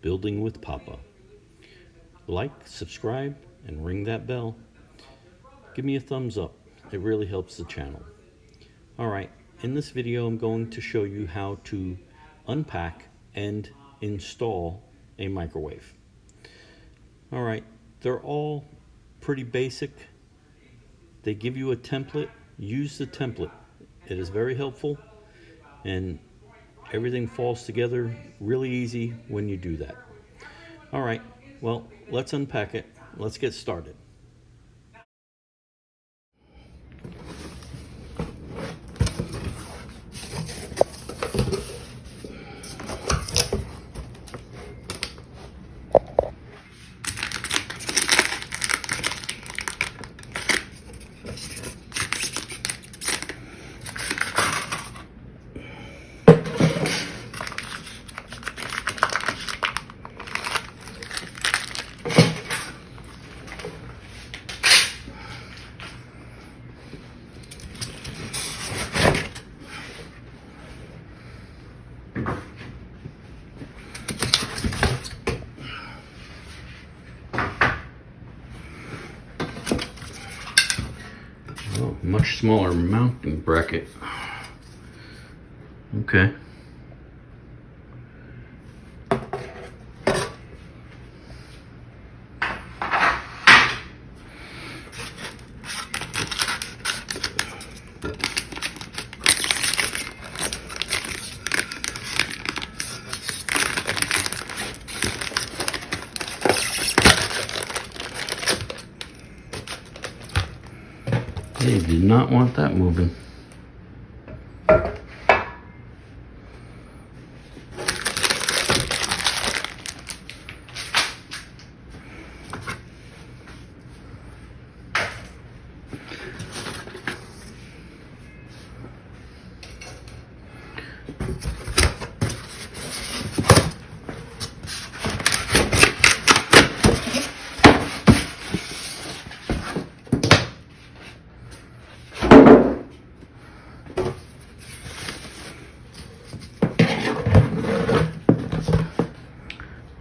Building with Papa. Like, subscribe, and ring that bell. Give me a thumbs up. It really helps the channel. Alright, in this video I'm going to show you how to unpack and install a microwave. Alright, they're all pretty basic. They give you a template. Use the template. It is very helpful, and everything falls together really easy when you do that. Alright, well, let's unpack it. Let's get started. Oh, much smaller mounting bracket. Okay. They did not want that moving.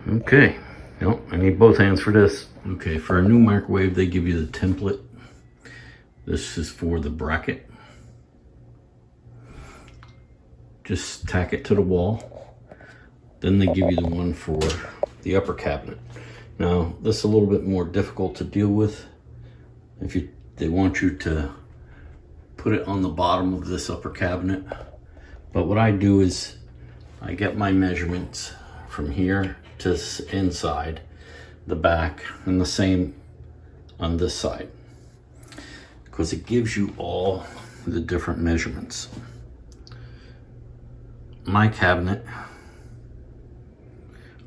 Okay, no, I need both hands for this. Okay, for a new microwave, they give you the template. This is for the bracket. Just tack it to the wall. Then they give you the one for the upper cabinet. Now, this is a little bit more difficult to deal with. They want you to put it on the bottom of this upper cabinet. But what I do is I get my measurements from here to inside the back, and the same on this side, because it gives you all the different measurements. My cabinet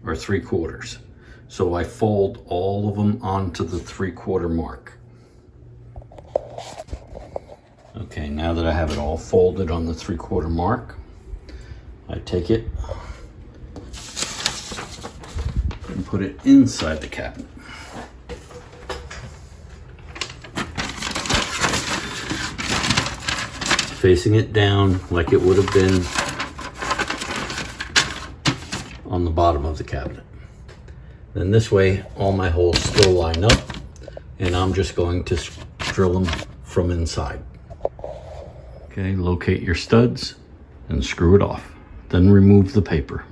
are 3/4, so I fold all of them onto the 3/4 mark. Okay, now that I have it all folded on the 3/4 mark, I take it and put it inside the cabinet. Facing it down like it would have been on the bottom of the cabinet. Then this way, all my holes still line up, and I'm just going to drill them from inside. Okay, locate your studs and screw it off. Then remove the paper.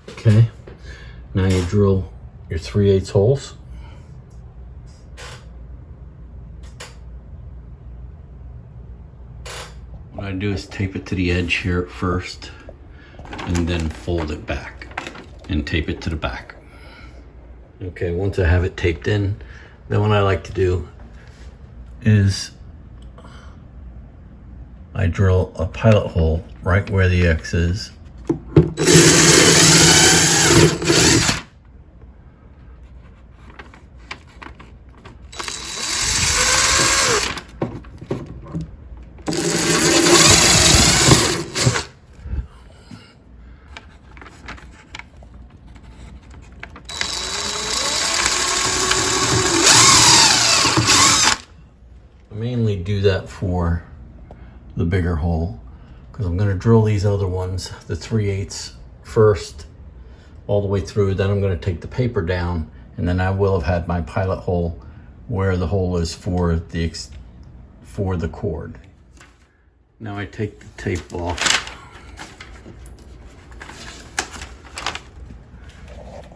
Okay, now you drill your 3/8 holes. What I do is tape it to the edge here at first, and then fold it back and tape it to the back. Okay, once I have it taped in, then what I like to do is I drill a pilot hole right where the X is. mainly do that for the bigger hole, because I'm going to drill these other ones, the 3/8 first all the way through. Then I'm going to take the paper down, and then I will have had my pilot hole where the hole is for the cord. Now I take the tape off,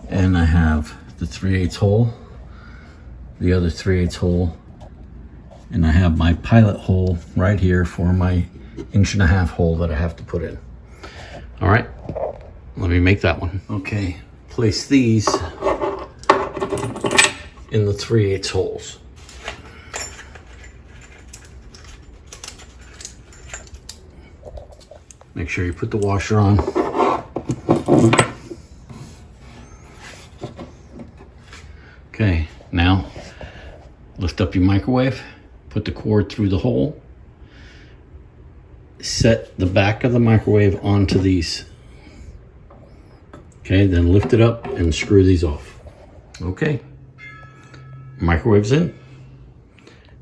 and I have the 3/8 hole, the other 3/8 hole, and I have my pilot hole right here for my 1.5-inch hole that I have to put in. All right, let me make that one. Okay, place these in the 3/8 holes. Make sure you put the washer on. Okay, now lift up your microwave, put the cord through the hole, set the back of the microwave onto these. Okay, then lift it up and screw these off. Okay, microwave's in.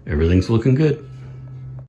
Everything's looking good.